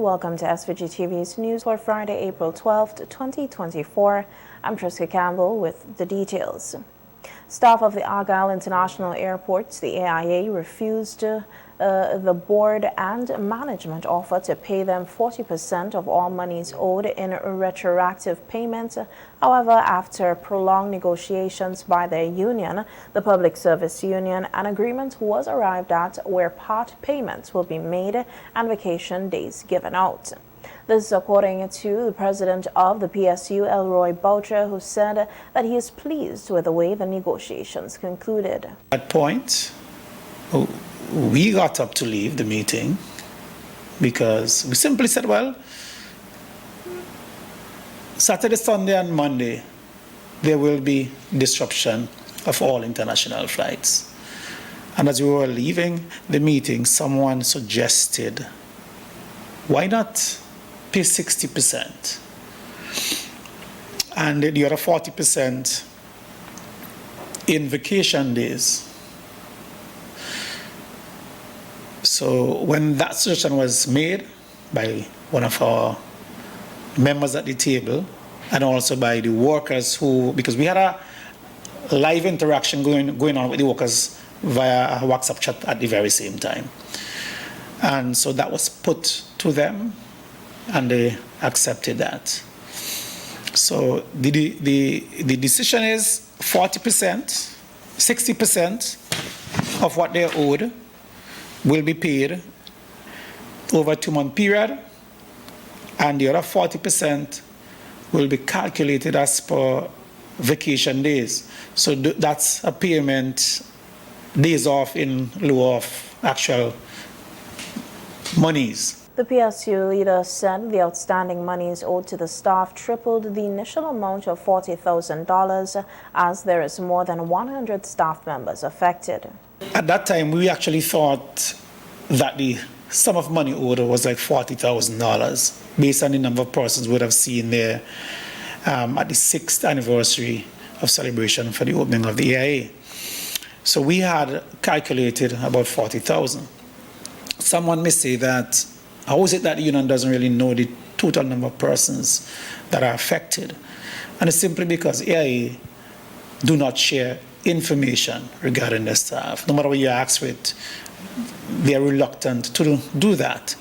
welcome to SVG-TV's news for Friday, April 12th, 2024. I'm Triska Campbell with the details. Staff of the Argyle International Airport, the AIA, refused the board and management offer to pay them 40% of all monies owed in retroactive payments. However, after prolonged negotiations by their union, the Public Service Union, an agreement was arrived at where part payments will be made and vacation days given out. This is according to the president of the PSU, Elroy Boucher, who said that he is pleased with the way the negotiations concluded. At that point, we got up to leave the meeting because we simply said, well, Saturday, Sunday, and Monday, there will be disruption of all international flights. And as we were leaving the meeting, someone suggested, why not pay 60% and the other 40% in vacation days? So when that suggestion was made by one of our members at the table and also by the workers because we had a live interaction going on with the workers via a WhatsApp chat at the very same time. And so that was put to them and they accepted that. So the decision is 40%, 60% of what they're owed will be paid over a 2-month period, and the other 40% will be calculated as per vacation days. So that's a payment days off in lieu of actual monies. The PSU leader said the outstanding monies owed to the staff tripled the initial amount of $40,000 as there is more than 100 staff members affected. At that time, we actually thought that the sum of money owed was like $40,000 based on the number of persons we would have seen there at the 6th anniversary of celebration for the opening of the AIA. So we had calculated about 40,000. Someone may say that, how is it that the union doesn't really know the total number of persons that are affected? And it's simply because AIA do not share information regarding their staff. No matter what you ask with, they are reluctant to do that.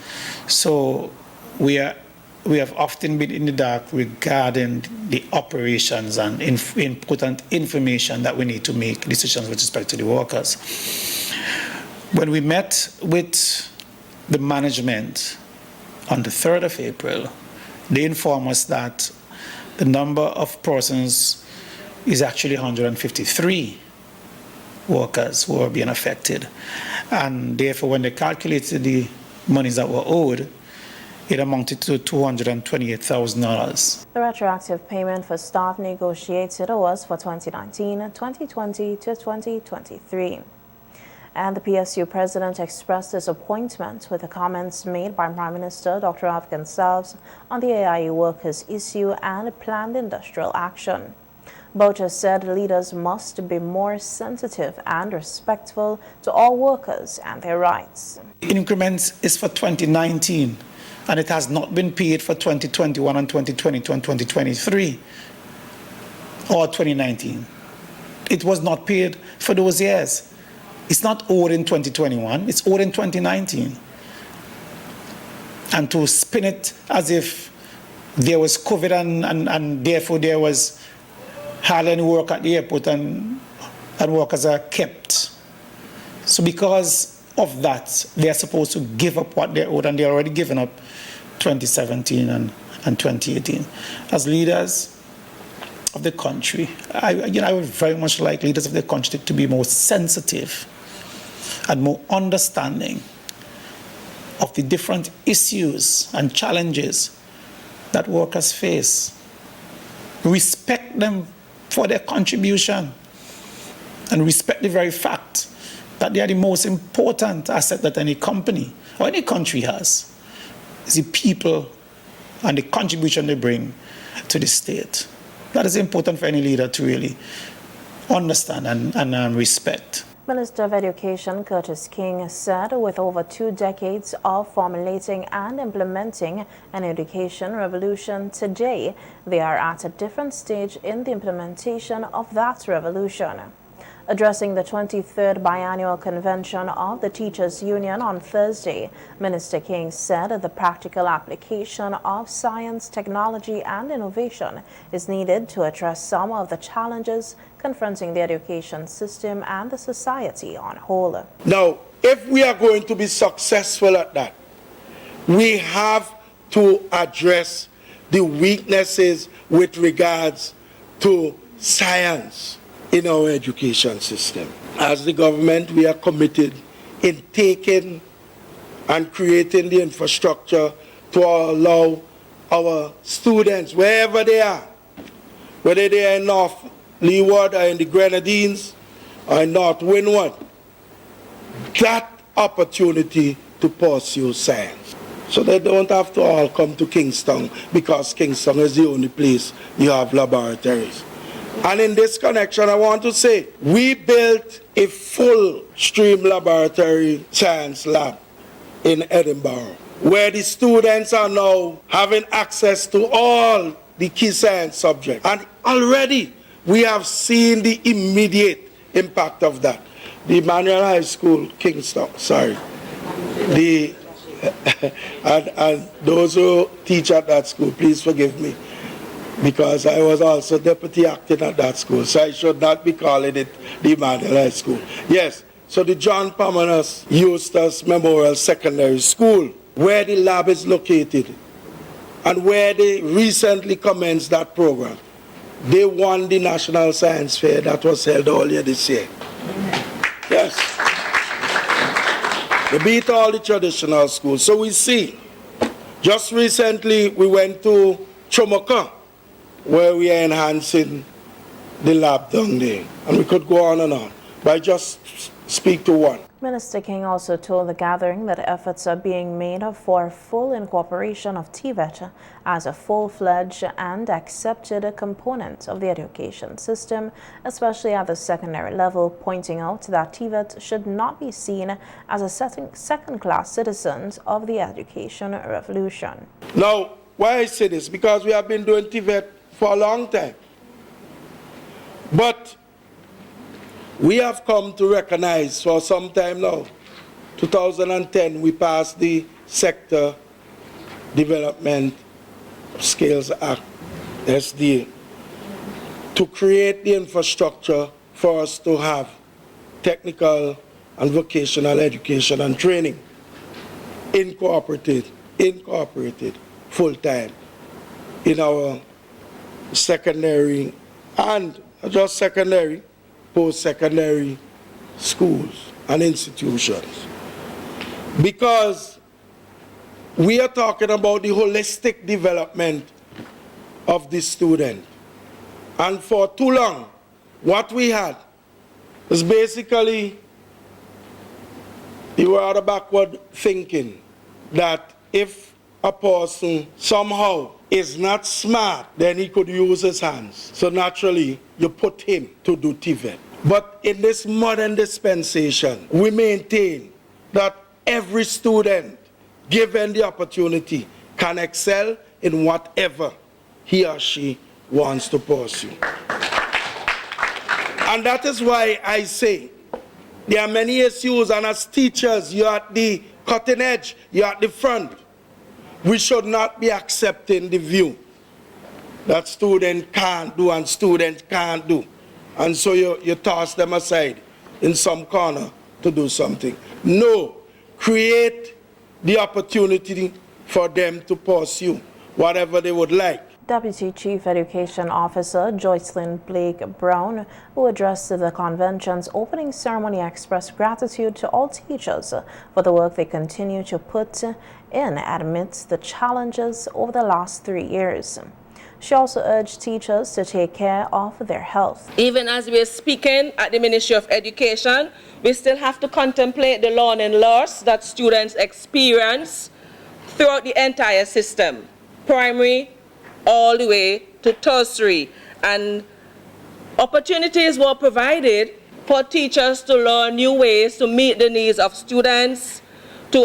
So we have often been in the dark regarding the operations and important information that we need to make decisions with respect to the workers. When we met with the management on the 3rd of April, they informed us that the number of persons is actually 153 workers who are being affected. And therefore, when they calculated the monies that were owed, it amounted to $228,000. The retroactive payment for staff negotiated was for 2019, 2020 to 2023. And the PSU president expressed disappointment with the comments made by Prime Minister Dr. Afghan Salves on the AIA workers' issue and planned industrial action. Boucher said leaders must be more sensitive and respectful to all workers and their rights. Increments is for 2019, and it has not been paid for 2021 and 2022 and 2023 or 2019. It was not paid for those years. It's not owed in 2021, it's owed in 2019. And to spin it as if there was COVID and therefore there was hardly any work at the airport and workers are kept. So because of that, they are supposed to give up what they're owed, and they're already given up 2017 and 2018. As leaders of the country, I would very much like leaders of the country to be more sensitive and more understanding of the different issues and challenges that workers face. Respect them for their contribution and respect the very fact that they are the most important asset that any company or any country has. It's the people and the contribution they bring to the state. That is important for any leader to really understand and respect. Minister of Education Curtis King said with over 2 decades of formulating and implementing an education revolution, today they are at a different stage in the implementation of that revolution. Addressing the 23rd Biannual Convention of the Teachers Union on Thursday, Minister King said the practical application of science, technology and innovation is needed to address some of the challenges confronting the education system and the society on whole. Now, if we are going to be successful at that, we have to address the weaknesses with regards to science in our education system. As the government, we are committed in taking and creating the infrastructure to allow our students, wherever they are, whether they are in North Leeward or in the Grenadines or in North Windward, that opportunity to pursue science. So they don't have to all come to Kingston, because Kingston is the only place you have laboratories. And in this connection, I want to say, we built a full stream laboratory science lab in Edinburgh, where the students are now having access to all the key science subjects. And already we have seen the immediate impact of that. The Emmanuel High School, Kingston, and those who teach at that school, please forgive me, because I was also deputy acting at that school, so I should not be calling it the Emmanuel High School. Yes, so the John Pomanis Eustace Memorial Secondary School, where the lab is located, and where they recently commenced that program, they won the National Science Fair that was held earlier this year. Yes. They beat all the traditional schools. So we see, just recently we went to Chomoka, where we are enhancing the lab down there. And we could go on and on, but I just speak to one. Minister King also told the gathering that efforts are being made for full incorporation of TVET as a full-fledged and accepted component of the education system, especially at the secondary level, pointing out that TVET should not be seen as a second-class citizens of the education revolution. Now, why I say this? Because we have been doing TVET for a long time. But we have come to recognize for some time now, 2010, we passed the Sector Development Scales Act, SDA, to create the infrastructure for us to have technical and vocational education and training incorporated full-time in our secondary and just secondary, post-secondary schools and institutions. Because we are talking about the holistic development of the student. And for too long, what we had is basically you were the backward thinking that if a person somehow is not smart, then he could use his hands. So naturally, you put him to do TVET. But in this modern dispensation, we maintain that every student, given the opportunity, can excel in whatever he or she wants to pursue. And that is why I say there are many issues, and as teachers, you're at the cutting edge, you're at the front. We should not be accepting the view that students can't do and students can't do. And so you toss them aside in some corner to do something. No, create the opportunity for them to pursue whatever they would like. Deputy Chief Education Officer Joycelyn Blake Brown, who addressed the convention's opening ceremony, expressed gratitude to all teachers for the work they continue to put in amidst the challenges over the last 3 years. She also urged teachers to take care of their health. Even as we're speaking at the Ministry of Education, we still have to contemplate the learning loss that students experience throughout the entire system, primary all the way to tertiary. And opportunities were provided for teachers to learn new ways to meet the needs of students, to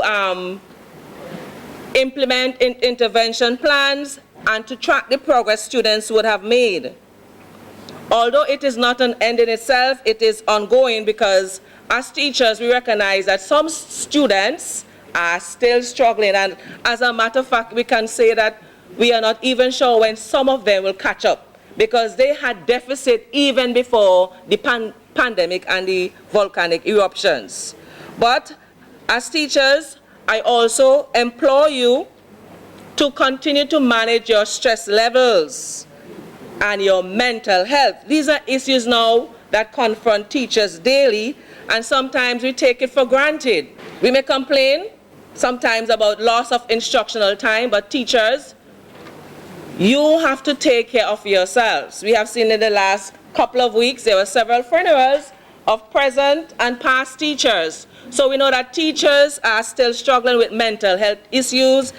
implement intervention plans, and to track the progress students would have made. Although it is not an end in itself, it is ongoing because as teachers we recognize that some students are still struggling, and as a matter of fact we can say that we are not even sure when some of them will catch up because they had deficit even before the pandemic and the volcanic eruptions. But as teachers, I also implore you to continue to manage your stress levels and your mental health. These are issues now that confront teachers daily, and sometimes we take it for granted. We may complain sometimes about loss of instructional time, but teachers, you have to take care of yourselves. We have seen in the last couple of weeks there were several funerals of present and past teachers. So we know that teachers are still struggling with mental health issues.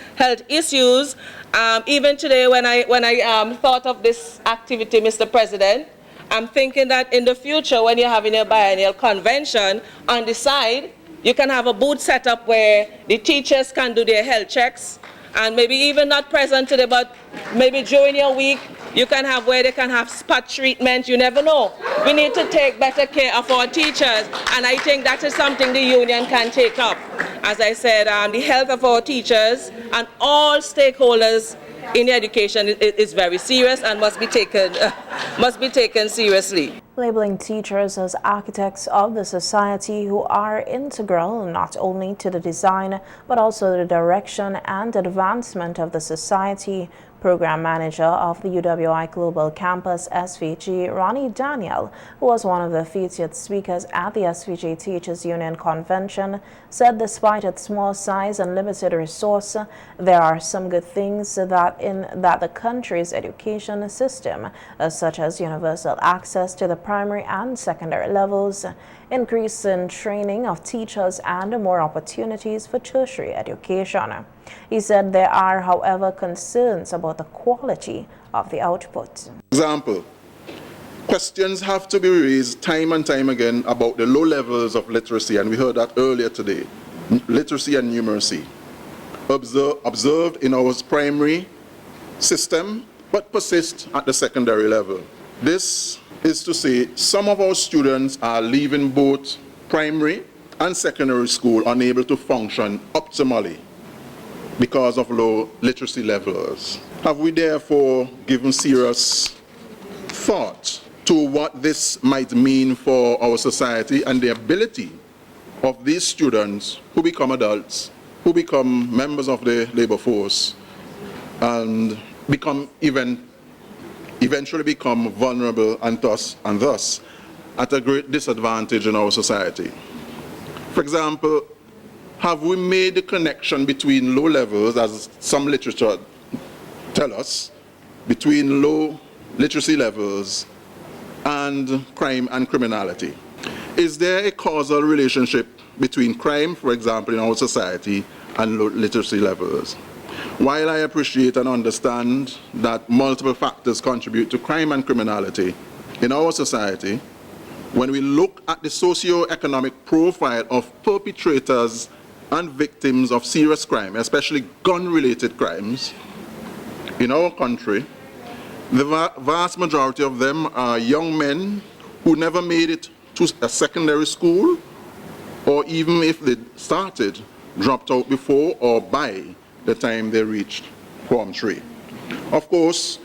Even today when I thought of this activity, Mr. President, I'm thinking that in the future when you're having a biennial convention, on the side you can have a booth set up where the teachers can do their health checks, and maybe even not present today, but maybe during your week, you can have where they can have spot treatment. You never know. We need to take better care of our teachers, and I think that is something the union can take up. As I said, the health of our teachers and all stakeholders in education is very serious and must be taken seriously. Labeling teachers as architects of the society who are integral not only to the design but also the direction and advancement of the society. Program Manager of the UWI Global Campus SVG, Ronnie Daniel, who was one of the featured speakers at the SVG Teachers Union Convention, said despite its small size and limited resource, there are some good things that the country's education system, such as universal access to the primary and secondary levels, increase in training of teachers, and more opportunities for tertiary education. He said there are, however, concerns about the quality of the output. Example, questions have to be raised time and time again about the low levels of literacy, and we heard that earlier today, literacy and numeracy, observed in our primary system, but persist at the secondary level. This is to say, some of our students are leaving both primary and secondary school unable to function optimally because of low literacy levels. Have we therefore given serious thought to what this might mean for our society and the ability of these students who become adults, who become members of the labor force, and eventually become vulnerable and thus at a great disadvantage in our society? For example, have we made the connection between low levels, as some literature tell us, between low literacy levels and crime and criminality? Is there a causal relationship between crime, for example, in our society and low literacy levels? While I appreciate and understand that multiple factors contribute to crime and criminality in our society, when we look at the socio-economic profile of perpetrators and victims of serious crime, especially gun-related crimes, in our country, the vast majority of them are young men who never made it to a secondary school, or even if they started, dropped out before or by the time they reached Form 3. Of course,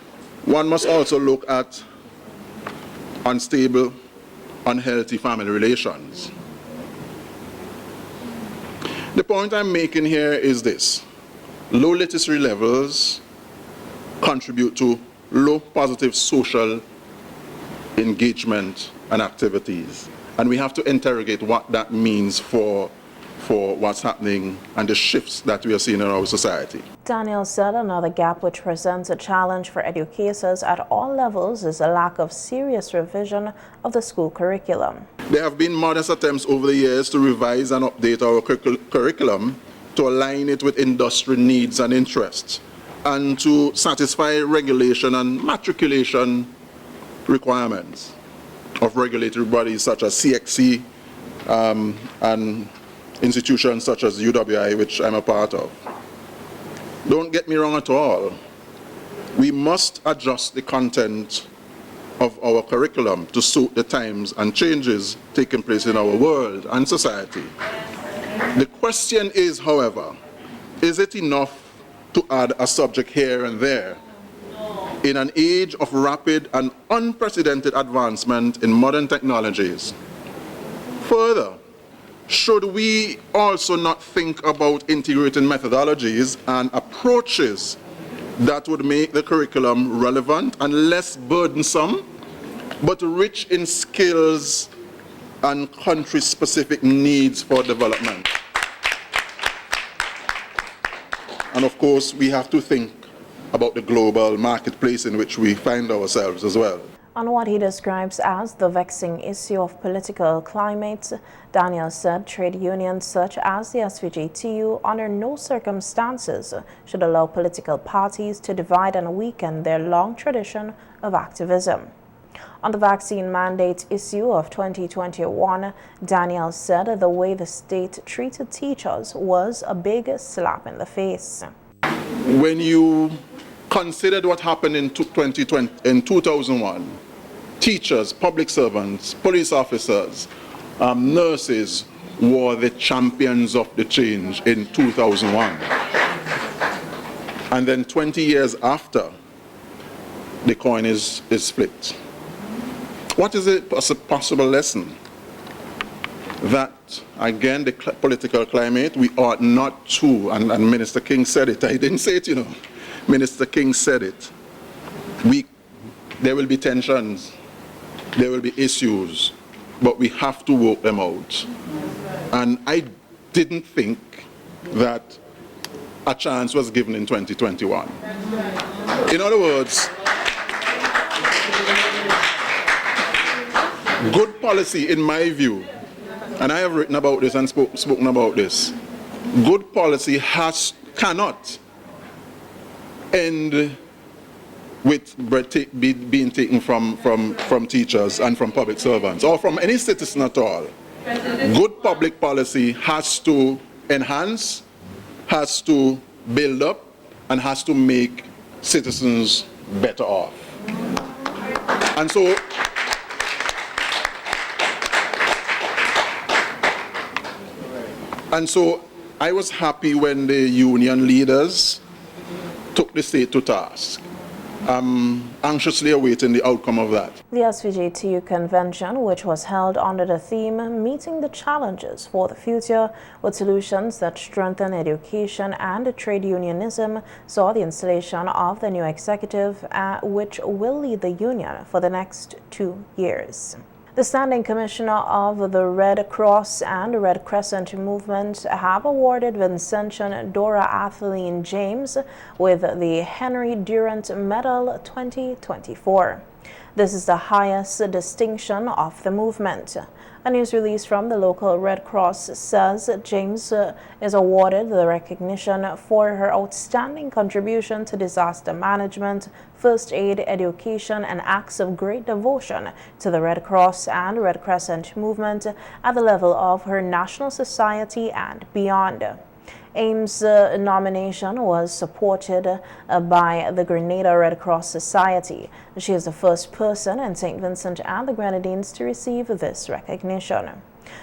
one must also look at unstable, unhealthy family relations. The point I'm making here is this: low literacy levels contribute to low positive social engagement and activities, and we have to interrogate what that means for what's happening and the shifts that we are seeing in our society. Daniel said another gap which presents a challenge for educators at all levels is a lack of serious revision of the school curriculum. There have been modest attempts over the years to revise and update our curriculum to align it with industry needs and interests, and to satisfy regulation and matriculation requirements. of regulatory bodies such as CXC and institutions such as UWI, which I'm a part of. Don't get me wrong at all. We must adjust the content of our curriculum to suit the times and changes taking place in our world and society. The question is, however, is it enough to add a subject here and there? In an age of rapid and unprecedented advancement in modern technologies. Further, should we also not think about integrating methodologies and approaches that would make the curriculum relevant and less burdensome, but rich in skills and country-specific needs for development? And of course, we have to think about the global marketplace in which we find ourselves as well. On what he describes as the vexing issue of political climate, Daniel said trade unions such as the SVG-TU under no circumstances should allow political parties to divide and weaken their long tradition of activism. On the vaccine mandate issue of 2021, Daniel said the way the state treated teachers was a big slap in the face. When you considered what happened in 2001, teachers, public servants, police officers, nurses were the champions of the change in 2001. And then 20 years after, the coin is flipped. What is a possible lesson? That, again, the political climate, we ought not to, and Minister King said it, I didn't say it, you know. Minister King said it. There will be tensions, there will be issues, but we have to work them out. And I didn't think that a chance was given in 2021. In other words, good policy, in my view, and I have written about this and spoken about this, good policy cannot end with bread being taken from teachers and from public servants or from any citizen at all. Good public policy has to enhance, has to build up, and has to make citizens better off. And so I was happy when the union leaders took the state to task. I'm anxiously awaiting the outcome of that. The SVG-TU convention, which was held under the theme Meeting the Challenges for the Future with Solutions that Strengthen Education and Trade Unionism, saw the installation of the new executive, which will lead the union for the next 2 years. The Standing Commissioner of the Red Cross and Red Crescent Movement have awarded Vincentian Dora Atheline James with the Henry Durant Medal 2024. This is the highest distinction of the movement. A news release from the local Red Cross says James is awarded the recognition for her outstanding contribution to disaster management, first aid, education, and acts of great devotion to the Red Cross and Red Crescent movement at the level of her national society and beyond. Ames' nomination was supported by the Grenada Red Cross Society. She is the first person in St. Vincent and the Grenadines to receive this recognition.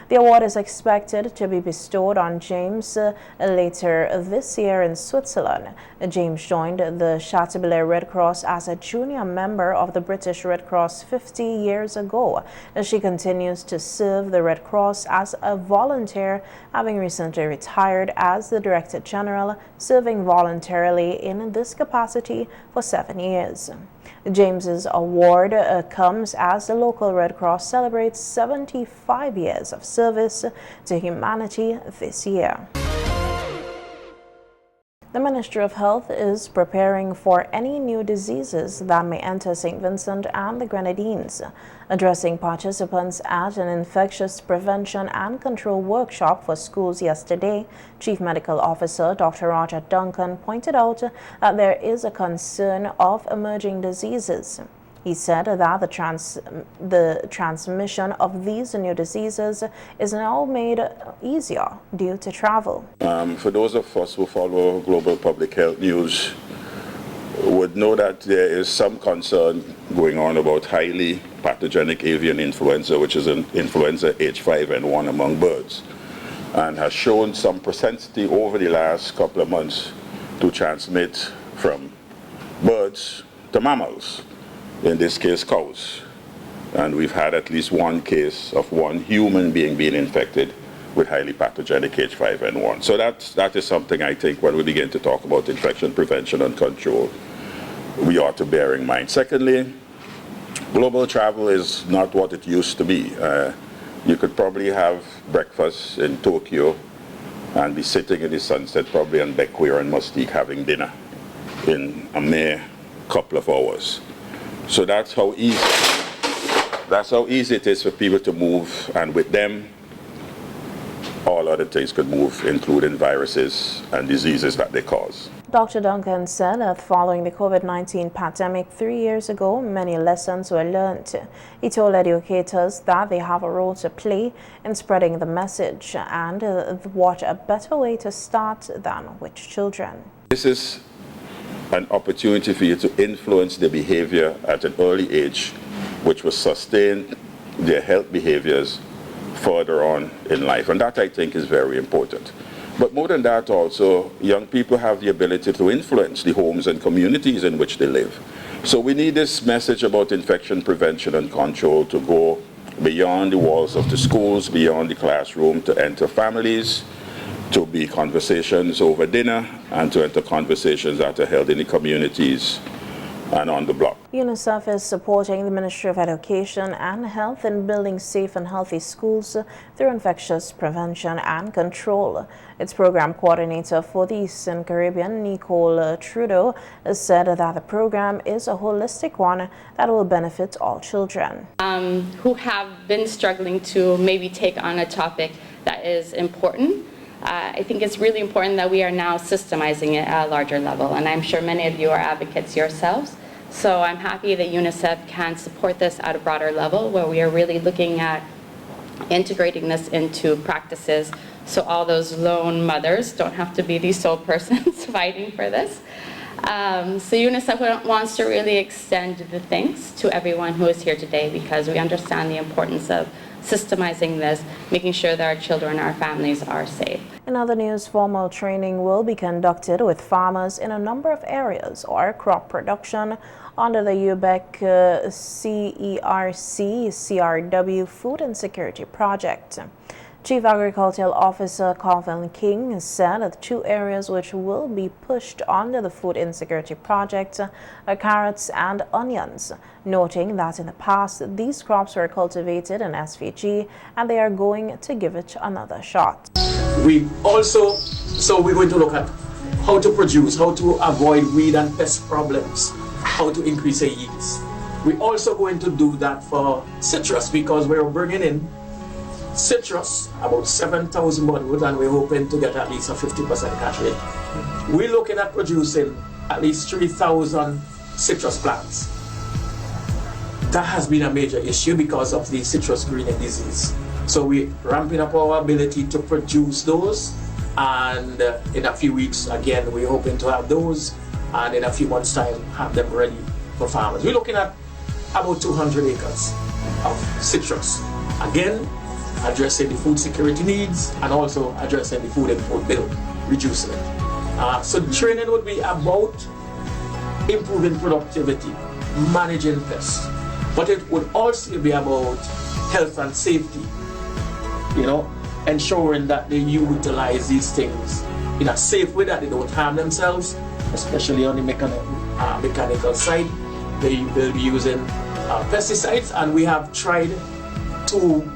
The award is expected to be bestowed on James later this year in Switzerland. James joined the Chateaubriand Red Cross as a junior member of the British Red Cross 50 years ago. She continues to serve the Red Cross as a volunteer, having recently retired as the Director General, serving voluntarily in this capacity for 7 years. James's award comes as the local Red Cross celebrates 75 years of service to humanity this year. The Ministry of Health is preparing for any new diseases that may enter St. Vincent and the Grenadines. Addressing participants at an infectious prevention and control workshop for schools yesterday, Chief Medical Officer Dr. Roger Duncan pointed out that there is a concern of emerging diseases. He said that the transmission of these new diseases is now made easier due to travel. For those of us who follow global public health news, would know that there is some concern going on about highly pathogenic avian influenza, which is an influenza H5N1 among birds, and has shown some propensity over the last couple of months to transmit from birds to mammals, in this case cows. And we've had at least one case of one human being infected with highly pathogenic H5N1. So that is something I think when we begin to talk about infection prevention and control, we ought to bear in mind. Secondly, global travel is not what it used to be. You could probably have breakfast in Tokyo and be sitting in the sunset, probably on Bequia and Mustique having dinner in a mere couple of hours. So that's how easy it is for people to move, and with them, all other things could move, including viruses and diseases that they cause. Dr. Duncan said that following the COVID-19 pandemic 3 years ago, many lessons were learned. He told educators that they have a role to play in spreading the message, and what a better way to start than with children. This is an opportunity for you to influence their behavior at an early age, which will sustain their health behaviors further on in life, and that I think is very important. But more than that also, young people have the ability to influence the homes and communities in which they live. So we need this message about infection prevention and control to go beyond the walls of the schools, beyond the classroom, to enter families, to be conversations over dinner, and to enter conversations that are held in the communities and on the block. UNICEF is supporting the Ministry of Education and Health in building safe and healthy schools through infectious prevention and control. Its program coordinator for the Eastern Caribbean, Nicole Trudeau, said that the program is a holistic one that will benefit all children. Who have been struggling to maybe take on a topic that is important. I think it's really important that we are now systemizing it at a larger level, and I'm sure many of you are advocates yourselves. So I'm happy that UNICEF can support this at a broader level, where we are really looking at integrating this into practices, so all those lone mothers don't have to be the sole persons fighting for this. So UNICEF wants to really extend the thanks to everyone who is here today, because we understand the importance of systemizing this, making sure that our children, our families are safe. In other news, formal training will be conducted with farmers in a number of areas or crop production under the UBEC CRW Food Insecurity Project. Chief Agricultural Officer Calvin King said that 2 areas which will be pushed under the Food Insecurity Project are carrots and onions, noting that in the past these crops were cultivated in SVG and they are going to give it another shot. We're going to look at how to produce, how to avoid weed and pest problems, how to increase the yields. We're also going to do that for citrus, because we're bringing in citrus, about 7,000 bundles, and we're hoping to get at least a 50% catch rate. We're looking at producing at least 3,000 citrus plants. That has been a major issue because of the citrus greening disease. So we're ramping up our ability to produce those, and in a few weeks, again, we're hoping to have those, and in a few months' time, have them ready for farmers. We're looking at about 200 acres of citrus. Again, addressing the food security needs and also addressing the food import bill, reducing it. So the training would be about improving productivity, managing pests, but it would also be about health and safety, ensuring that they utilize these things in a safe way, that they don't harm themselves, especially on the mechanical side. They will be using pesticides, and we have tried to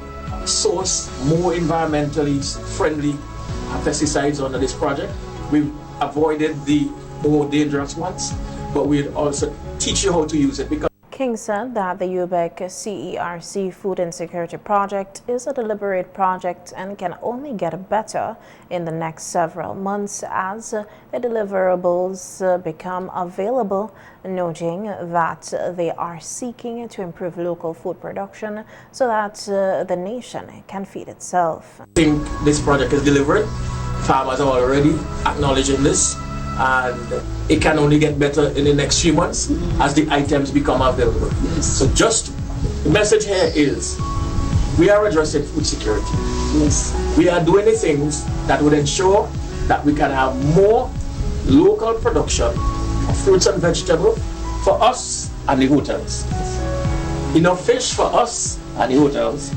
source more environmentally friendly pesticides under this project. We've avoided the more dangerous ones, but we'll also teach you how to use it. King said that the UBEC CERC Food Insecurity Project is a deliberate project and can only get better in the next several months as the deliverables become available, noting that they are seeking to improve local food production so that the nation can feed itself. I think this project is deliberate. Farmers are already acknowledging this, and it can only get better in the next few months as the items become available. Yes. So just the message here is we are addressing food security. Yes. We are doing the things that would ensure that we can have more local production of fruits and vegetables for us and the hotels. Enough fish for us and the hotels,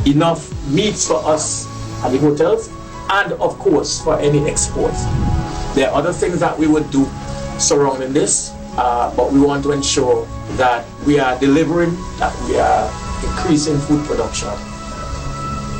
enough meats for us and the hotels, and of course for any exports. There are other things that we would do surrounding this, but we want to ensure that we are delivering, that we are increasing food production.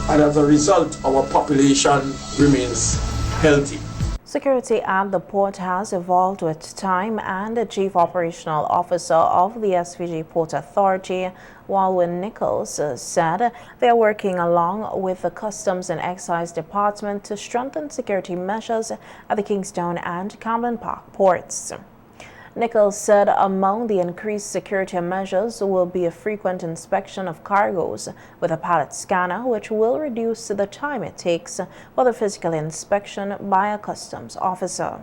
And as a result, our population remains healthy. Security at the port has evolved with time, and the Chief Operational Officer of the SVG Port Authority, Walwyn Nichols, said they are working along with the Customs and Excise Department to strengthen security measures at the Kingston and Camden Park ports. Nichols said among the increased security measures will be a frequent inspection of cargoes with a pallet scanner, which will reduce the time it takes for the physical inspection by a customs officer.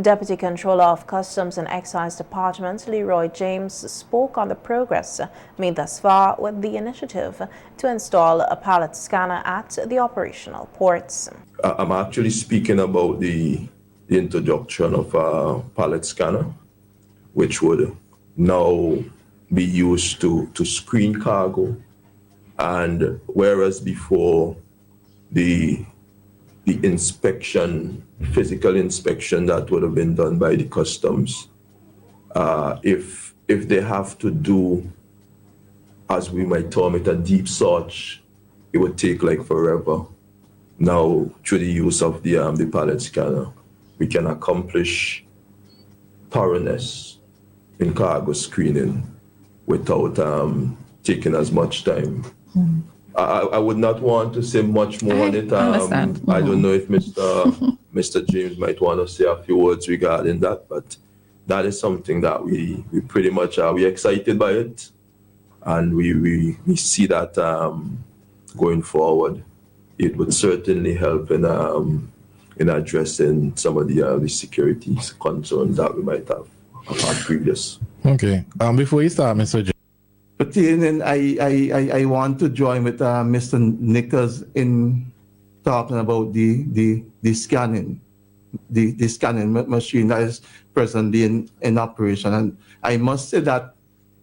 Deputy Controller of Customs and Excise Department, Leroy James, spoke on the progress made thus far with the initiative to install a pallet scanner at the operational ports. I'm actually speaking about the introduction of a pallet scanner, which would now be used to screen cargo. And whereas before the inspection, physical inspection that would have been done by the customs, if they have to do, as we might term it, a deep search, it would take like forever. Now, through the use of the pallet scanner, we can accomplish thoroughness in cargo screening without taking as much time. I would not want to say much more on it. I don't know if Mr. James might want to say a few words regarding that, but that is something that we pretty much are excited by it, and we see that going forward, it would certainly help in addressing some of the security concerns that we might have previous. Okay. Before you start, Mr. James. Pertaining, I want to join with Mr. Nichols in talking about the scanning, the scanning machine that is presently in operation. And I must say that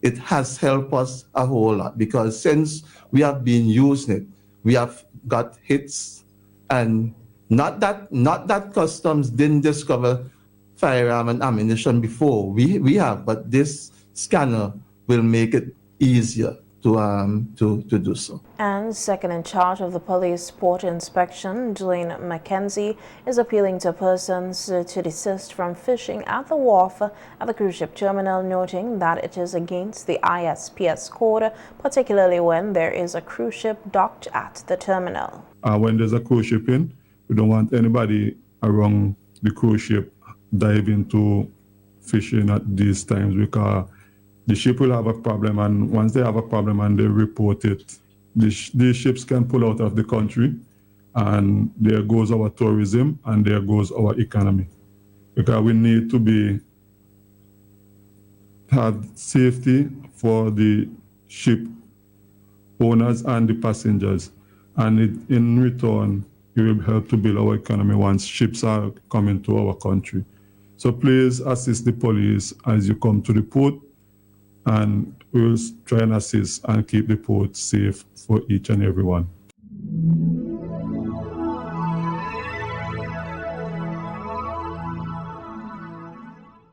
it has helped us a whole lot, because since we have been using it, we have got hits, and not that customs didn't discover firearm and ammunition before. We have, but this scanner will make it easier to do so. And second in charge of the police port inspection, Jillian McKenzie, is appealing to persons to desist from fishing at the wharf at the cruise ship terminal, noting that it is against the ISPS code, particularly when there is a cruise ship docked at the terminal. When there's a cruise ship in, we don't want anybody around the cruise ship dive into fishing at these times, because the ship will have a problem, and once they have a problem and they report it, these ships can pull out of the country, and there goes our tourism and there goes our economy. Because we need to have safety for the ship owners and the passengers, and in return, it will help to build our economy once ships are coming to our country. So please assist the police as you come to the port, and we'll try and assist and keep the port safe for each and every one.